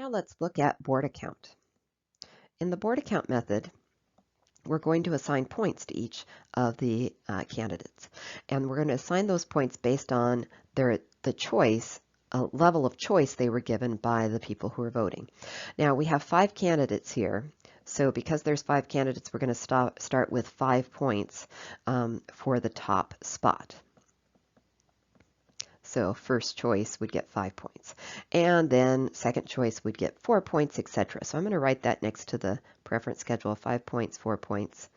Now let's look at borda count. In the borda count method, we're going to assign points to each of the candidates. And we're going to assign those points based on the choice, level of choice they were given by the people who are voting. Now we have 5 candidates here. So because there's 5 candidates, we're going to start with 5 points for the top spot. So first choice would get 5 points. And then second choice would get 4 points, etc. So I'm going to write that next to the preference schedule. 5 points, 4 points,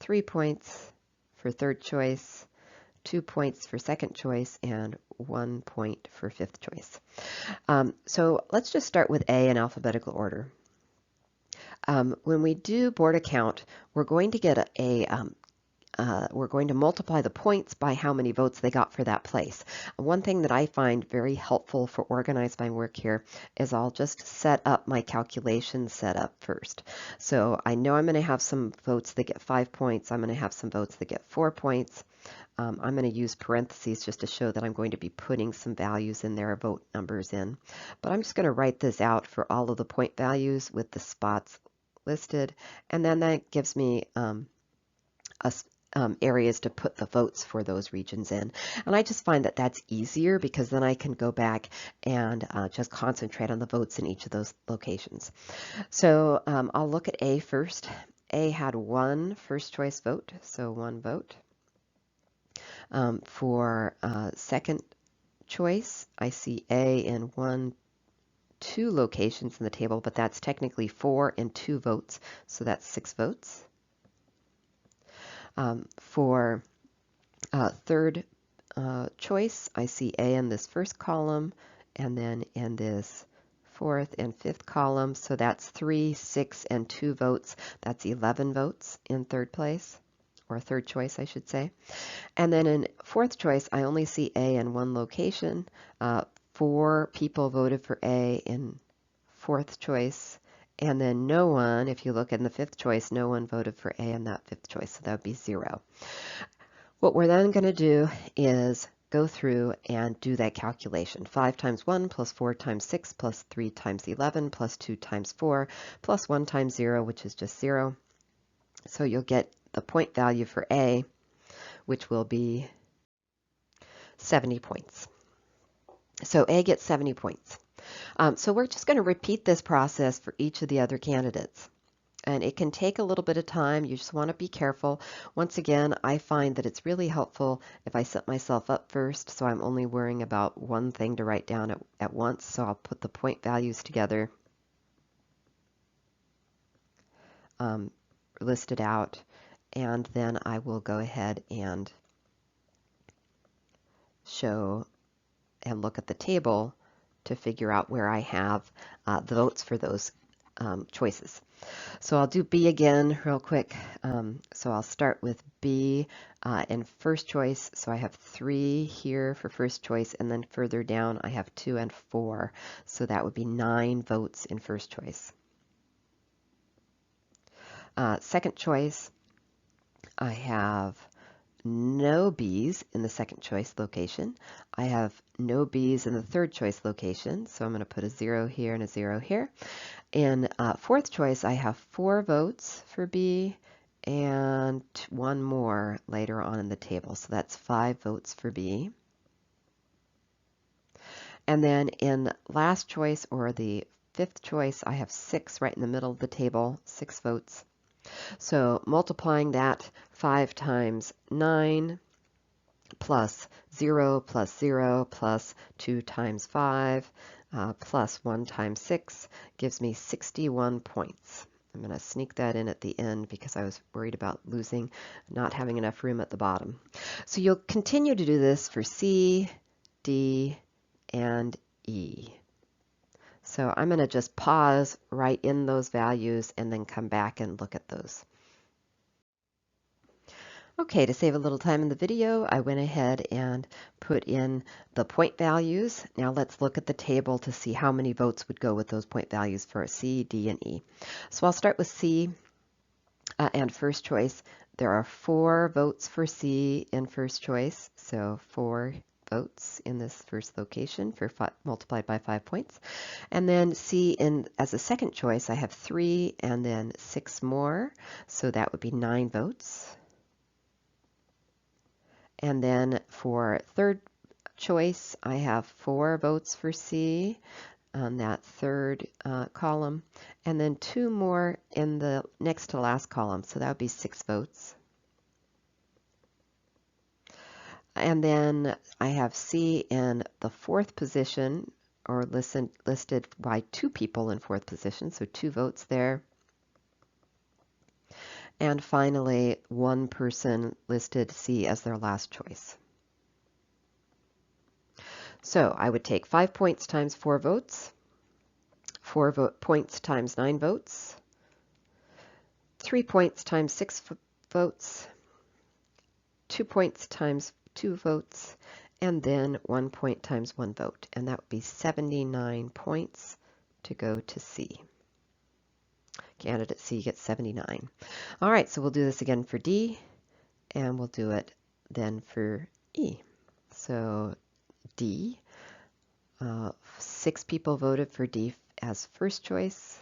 3 points for third choice, 2 points for second choice, and 1 point for fifth choice. So let's just start with A in alphabetical order. When we do borda count, we're going to get we're going to multiply the points by how many votes they got for that place. One thing that I find very helpful for organizing my work here is I'll just set up my calculation setup first. So I know I'm going to have some votes that get 5 points. I'm going to have some votes that get 4 points. I'm going to use parentheses just to show that I'm going to be putting some values in there, vote numbers in. But I'm just going to write this out for all of the point values with the spots listed. And then that gives me areas to put the votes for those regions in. And I just find that that's easier because then I can go back and just concentrate on the votes in each of those locations. So I'll look at A first. A had 1 first choice vote, so 1 vote. For second choice, I see A in 2 locations in the table, but that's technically 4 and 2 votes, so that's 6 votes. For third choice, I see A in this first column and then in this fourth and fifth column. So that's 3, 6, and 2 votes. That's 11 votes in third place, or third choice, I should say. And then in fourth choice, I only see A in 1 location. 4 people voted for A in fourth choice. And then no one, if you look in the fifth choice, no one voted for A in that fifth choice, so that would be 0. What we're then going to do is go through and do that calculation. 5 times 1 plus 4 times 6 plus 3 times 11 plus 2 times 4 plus 1 times 0, which is just 0. So you'll get the point value for A, which will be 70 points. So A gets 70 points. So we're just going to repeat this process for each of the other candidates. And it can take a little bit of time. You just want to be careful. Once again, I find that it's really helpful if I set myself up first, so I'm only worrying about one thing to write down at once. So I'll put the point values together, list it out, and then I will go ahead and show and look at the table to figure out where I have the votes for those choices. So I'll do B again real quick. So I'll start with B in first choice. So I have 3 here for first choice, and then further down I have 2 and 4. So that would be 9 votes in first choice. Second choice, I have no B's in the second choice location. I have no B's in the third choice location, so I'm going to put a 0 here and a 0 here. In fourth choice, I have 4 votes for B and 1 more later on in the table, so that's 5 votes for B. And then in last choice, or the fifth choice, I have 6 right in the middle of the table, 6 votes. So multiplying that, 5 times 9 plus 0 plus 0 plus 2 times 5 plus 1 times 6 gives me 61 points. I'm going to sneak that in at the end because I was worried about not having enough room at the bottom. So you'll continue to do this for C, D, and E. So I'm going to just pause, write in those values, and then come back and look at those. Okay, to save a little time in the video, I went ahead and put in the point values. Now let's look at the table to see how many votes would go with those point values for C, D, and E. So I'll start with C and first choice. There are 4 votes for C in first choice, so 4 votes in this first location for multiplied by 5 points. And then C as a second choice, I have 3 and then 6 more, so that would be 9 votes. And then for third choice, I have 4 votes for C on that third column, and then 2 more in the next to last column, so that would be 6 votes. And then I have C in the fourth position, or listed by 2 people in fourth position, so 2 votes there. And finally, 1 person listed C as their last choice. So I would take 5 points times 4 votes, 4 points times 9 votes, 3 points times 6 votes, 2 points times 2 votes, and then 1 point times 1 vote. And that would be 79 points to go to C. Candidate C gets 79. All right, so we'll do this again for D, and we'll do it then for E. So D, 6 people voted for D as first choice.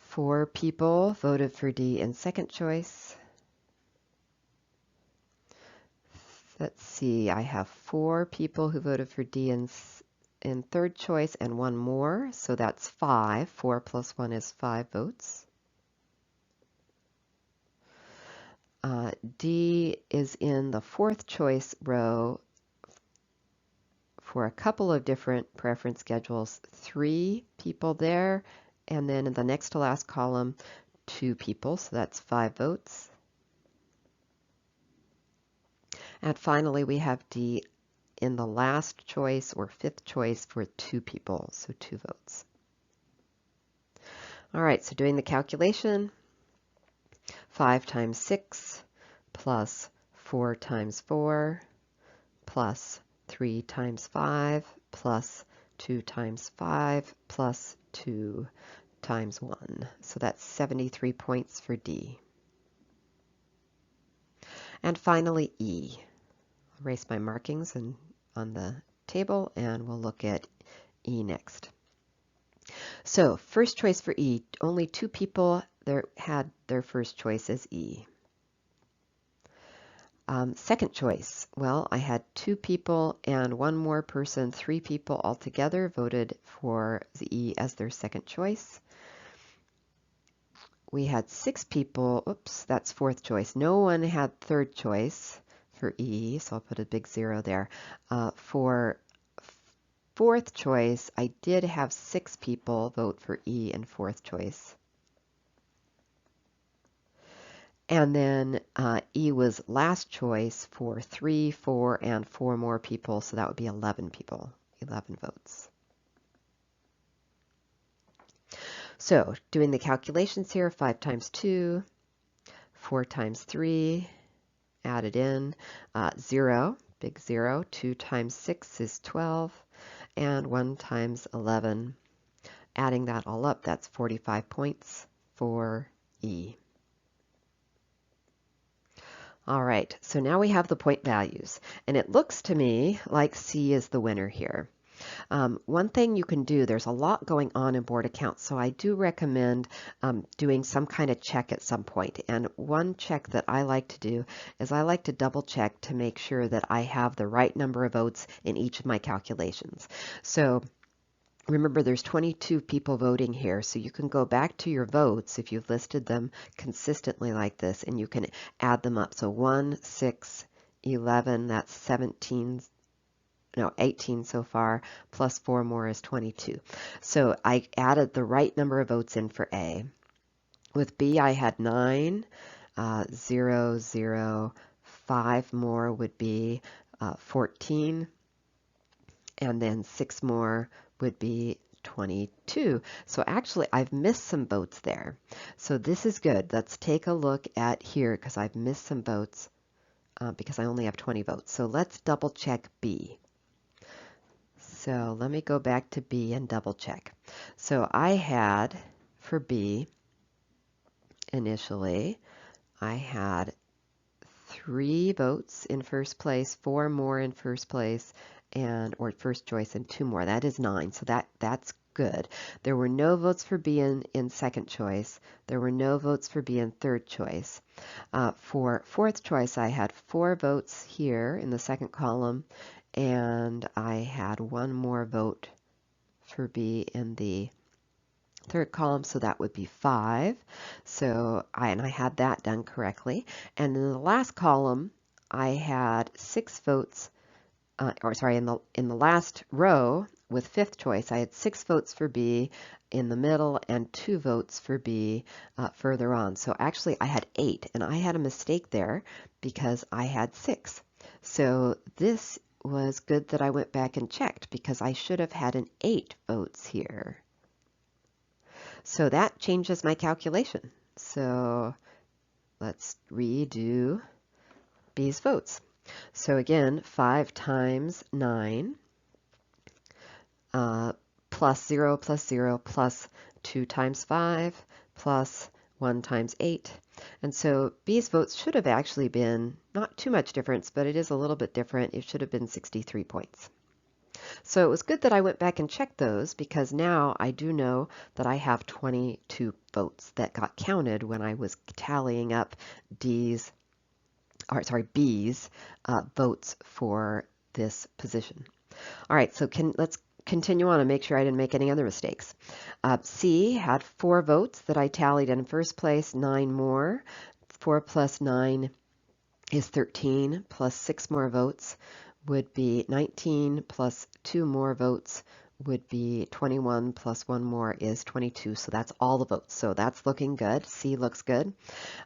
4 people voted for D in second choice. Let's see, I have 4 people who voted for D in third choice and 1 more, so that's 5. 4 plus 1 is 5 votes. D is in the fourth choice row for a couple of different preference schedules. 3 people there, and then in the next to last column, 2 people, so that's 5 votes. And finally, we have D in the last choice or fifth choice for 2 people, so 2 votes. All right, so doing the calculation, 5 times 6 plus 4 times 4 plus 3 times 5 plus 2 times 5 plus 2 times 1. So that's 73 points for D. And finally, E. I'll erase my markings on the table, and we'll look at E next. So first choice for E, only 2 people there had their first choice as E. Second choice, well, I had 2 people and 1 more person, 3 people altogether voted for the E as their second choice. We had 6 people, oops, that's fourth choice. No one had third choice for E, so I'll put a big 0 there. For fourth choice, I did have 6 people vote for E in fourth choice. And then E was last choice for 3, 4, and 4 more people, so that would be 11 people, 11 votes. So doing the calculations here, 5 times 2, 4 times 3, added in, 0, big 0, 2 times 6 is 12, and 1 times 11. Adding that all up, that's 45 points for E. All right, so now we have the point values, and it looks to me like C is the winner here. One thing you can do, there's a lot going on in board accounts, so I do recommend doing some kind of check at some point. And one check that I like to do is I like to double check to make sure that I have the right number of votes in each of my calculations. So remember, there's 22 people voting here, so you can go back to your votes if you've listed them consistently like this, and you can add them up. So 1, 6, 11, that's 18 so far, plus 4 more is 22. So I added the right number of votes in for A. With B, I had 9, 0, 0, 5 more would be 14, and then 6 more would be 22. So actually, I've missed some votes there. So this is good. Let's take a look at here, because I've missed some votes because I only have 20 votes. So let's double check B. So let me go back to B and double check. So I had, for B, initially, I had 3 votes in first place, 4 more in first place, or first choice, and 2 more. That is 9, so that's good. There were no votes for B in second choice. There were no votes for B in third choice. For fourth choice, I had 4 votes here in the second column, and I had 1 more vote for B in the third column, so that would be 5. So I had that done correctly. And in the last column, I had 6 votes, in the last row with fifth choice, I had 6 votes for B in the middle and 2 votes for B further on. So actually I had 8, and I had a mistake there because I had 6. So this was good that I went back and checked, because I should have had an 8 votes here. So that changes my calculation. So let's redo B's votes. So again, 5 times 9 plus 0 plus 0 plus 2 times 5 plus 1 times 8. And so B's votes should have actually been not too much difference, but it is a little bit different. It should have been 63 points. So it was good that I went back and checked those, because now I do know that I have 22 votes that got counted when I was tallying up B's votes for this position. All right, so let's continue on and make sure I didn't make any other mistakes. C had 4 votes that I tallied in first place, 9 more. 4 plus 9 is 13, plus 6 more votes would be 19, plus 2 more votes would be 21, plus 1 more is 22. So that's all the votes. So that's looking good. C looks good.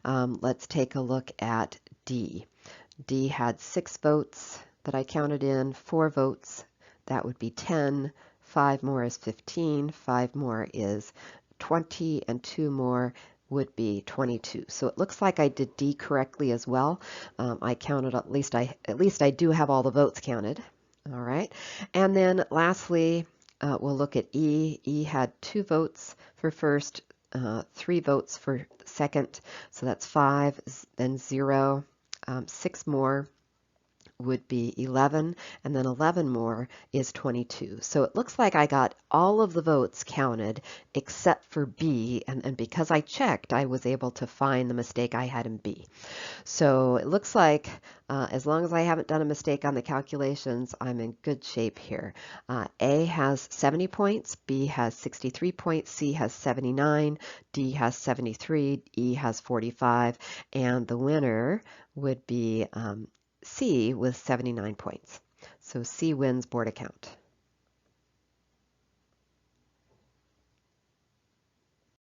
Let's take a look at D. D had 6 votes that I counted in, 4 votes. That would be 10. 5 more is 15. 5 more is 20, and 2 more would be 22. So it looks like I did D correctly as well. I counted, at least I do have all the votes counted. All right. And then lastly, we'll look at E. E had 2 votes for first, 3 votes for second. So that's 5, then 0. 6 more would be 11, and then 11 more is 22. So it looks like I got all of the votes counted except for B, and because I checked, I was able to find the mistake I had in B. So it looks like as long as I haven't done a mistake on the calculations, I'm in good shape here. A has 70 points, B has 63 points, C has 79, D has 73, E has 45, and the winner would be C with 79 points. So C wins board account.